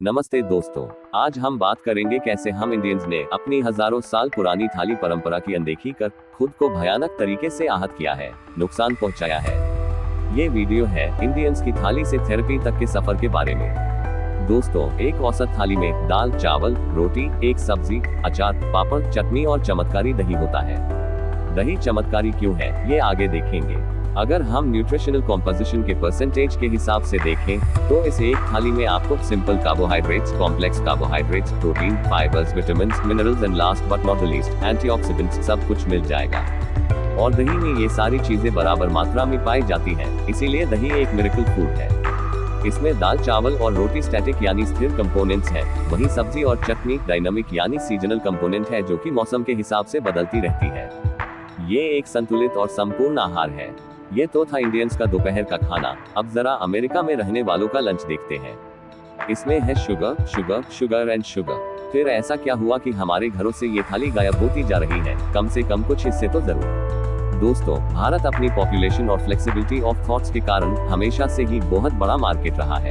नमस्ते दोस्तों, आज हम बात करेंगे कैसे हम इंडियंस ने अपनी हजारों साल पुरानी थाली परंपरा की अनदेखी कर खुद को भयानक तरीके से आहत किया है, नुकसान पहुंचाया है। ये वीडियो है इंडियंस की थाली से थेरेपी तक के सफर के बारे में। दोस्तों, एक औसत थाली में दाल, चावल, रोटी, एक सब्जी, अचार, पापड़, चटनी और चमत्कारी दही होता है। दही चमत्कारी क्यों है, ये आगे देखेंगे। अगर हम न्यूट्रिशनल कॉम्पोजिशन के परसेंटेज के हिसाब से देखें, तो इस एक थाली में आपको simple carbohydrates, complex carbohydrates, protein, fibres, vitamins, minerals and last but not the least antioxidants सब कुछ मिल जाएगा। और दही में ये सारी चीजें बराबर मात्रा में पाई जाती हैं, इसीलिए दही एक मिरेकल फूड है। इसमें दाल, चावल और रोटी स्टैटिक यानी स्थिर कंपोनेंट्स हैं, वहीं सब्जी और चटनी डायनामिक यानी सीजनल कंपोनेंट है, जो कि मौसम के हिसाब से बदलती रहती है। ये एक संतुलित और संपूर्ण आहार है। ये तो था इंडियंस का दोपहर का खाना। अब जरा अमेरिका में रहने वालों का लंच देखते हैं। इसमें है sugar, sugar, sugar and sugar. फिर ऐसा क्या हुआ कि हमारे घरों से ये थाली गायब होती जा रही है? कम से कम कुछ हिस्से तो जरूर। दोस्तों, भारत अपनी पॉपुलेशन और फ्लेक्सिबिलिटी ऑफ थॉट्स के कारण हमेशा से ही बहुत बड़ा मार्केट रहा है,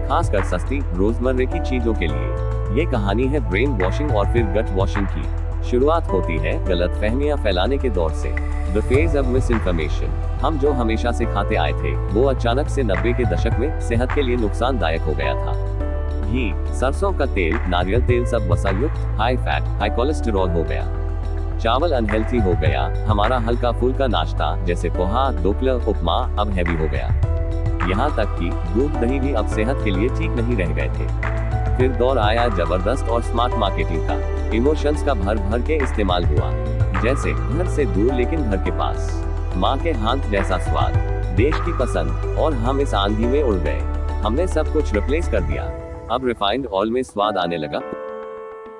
खासकर सस्ती रोजमर्रे की चीजों के लिए। ये कहानी है ब्रेन वॉशिंग और फिर गट वॉशिंग की। शुरुआत होती है गलतफहमियां फैलाने के दौर से, the phase of miss information. हम जो हमेशा से खाते आए थे, वो अचानक से 90 के दशक में सेहत के लिए नुकसानदायक हो गया था। घी, सरसों का तेल, नारियल तेल सब वसा युक्त, हाई फैट, हाई कोलेस्टेरॉल हो गया। चावल अनहेल्थी हो गया। हमारा हल्का फुल्का नाश्ता जैसे पोहा, दोपहर, उपमा अब हैवी हो गया। यहाँ तक कि दूध, दही भी अब सेहत के लिए ठीक नहीं रह गए थे। फिर दौर आया जबरदस्त और स्मार्ट मार्केटिंग का। इमोशंस का भर भर के इस्तेमाल हुआ, जैसे घर से दूर लेकिन घर के पास, माँ के हाथ जैसा स्वाद, देश की पसंद, और हम इस आंधी में उड़ गए। हमने सब कुछ रिप्लेस कर दिया। अब रिफाइंड ऑयल में स्वाद आने लगा।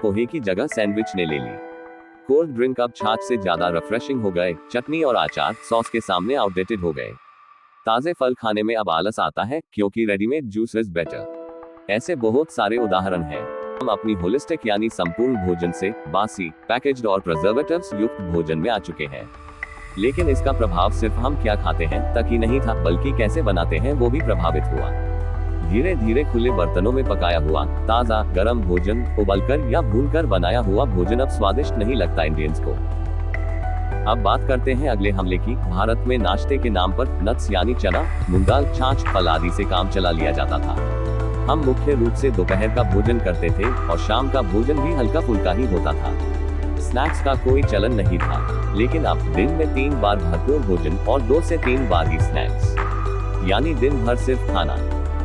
पोहे की जगह सैंडविच ने ले ली। कोल्ड ड्रिंक अब छाछ से ज्यादा रिफ्रेशिंग हो गए। चटनी और अचार सॉस के सामने आउटडेटेड हो गए। ताजे फल खाने में अब आलस आता है, क्योंकि रेडीमेड जूस इज बेटर। ऐसे बहुत सारे उदाहरण हैं। हम अपनी होलिस्टिक यानी संपूर्ण भोजन से बासी, पैकेज्ड और प्रिजर्वेटिव्स युक्त भोजन में आ चुके हैं। लेकिन इसका प्रभाव सिर्फ हम क्या खाते हैं तक ही नहीं था, बल्कि कैसे बनाते हैं वो भी प्रभावित हुआ। धीरे धीरे खुले बर्तनों में पकाया हुआ, ताजा, गर्म भोजन, उबलकर या भूनकर बनाया हुआ भोजन अब स्वादिष्ट नहीं लगता इंडियंस को। अब बात करते हैं अगले हमले की। भारत में नाश्ते के नाम पर नट्स यानी चना, मूंग दाल, छाछ, फल आदि से काम चला लिया जाता था। हम मुख्य रूप से दोपहर का भोजन करते थे और शाम का भोजन भी हल्का फुल्का ही होता था। स्नैक्स का कोई चलन नहीं था, लेकिन अब दिन में 3 बार भरपूर भोजन और 2 से 3 बार ही स्नैक्स, यानी दिन भर सिर्फ खाना।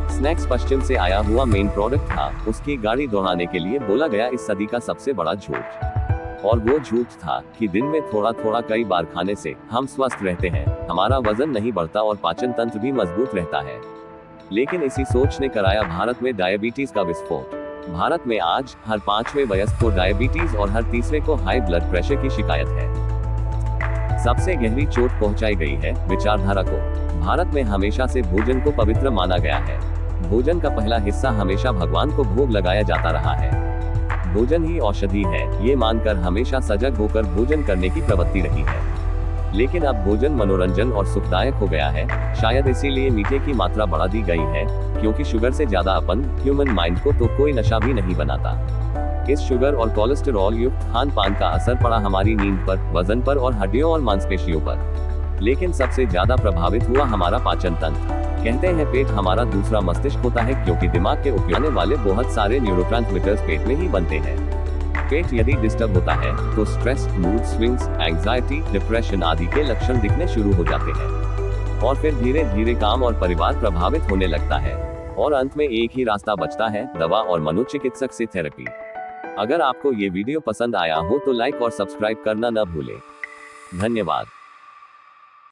स्नैक्स पश्चिम से आया हुआ मेन प्रोडक्ट था। उसकी गाड़ी दौड़ाने के लिए बोला गया इस सदी का सबसे बड़ा झूठ। और वो झूठ था कि दिन में थोड़ा थोड़ा कई बार खाने से हम स्वस्थ रहते हैं, हमारा वजन नहीं बढ़ता और पाचन तंत्र भी मजबूत रहता है। लेकिन इसी सोच ने कराया भारत में डायबिटीज का विस्फोट। भारत में आज हर 5वें वयस्क को डायबिटीज और हर 3रे को हाई ब्लड प्रेशर की शिकायत है। सबसे गहरी चोट पहुंचाई गई है विचारधारा को। भारत में हमेशा से भोजन को पवित्र माना गया है। भोजन का पहला हिस्सा हमेशा भगवान को भोग लगाया जाता रहा है। भोजन ही औषधि है, ये मानकर हमेशा सजग होकर भोजन करने की प्रवृत्ति रही है। लेकिन अब भोजन मनोरंजन और सुखदायक हो गया है। शायद इसीलिए मीठे की मात्रा बढ़ा दी गई है, क्योंकि शुगर से ज्यादा अपन ह्यूमन माइंड को तो कोई नशा भी नहीं बनाता। इस शुगर और कोलेस्टेरॉल युक्त खान पान का असर पड़ा हमारी नींद पर, वजन पर और हड्डियों और मांसपेशियों पर। लेकिन सबसे ज्यादा प्रभावित हुआ हमारा पाचन तंत्र। कहते हैं पेट हमारा दूसरा मस्तिष्क होता है, क्योंकि दिमाग के उपयोगी वाले बहुत सारे न्यूरोट्रांसमीटर्स पेट में ही बनते हैं। पेट यदि डिस्टर्ब होता है तो stress, mood swings, anxiety, depression आदि के लक्षण दिखने शुरू हो जाते हैं। और फिर धीरे धीरे काम और परिवार प्रभावित होने लगता है। और अंत में एक ही रास्ता बचता है, दवा और मनोचिकित्सक से थेरेपी। अगर आपको ये वीडियो पसंद आया हो तो लाइक और सब्सक्राइब करना न भूलें। धन्यवाद।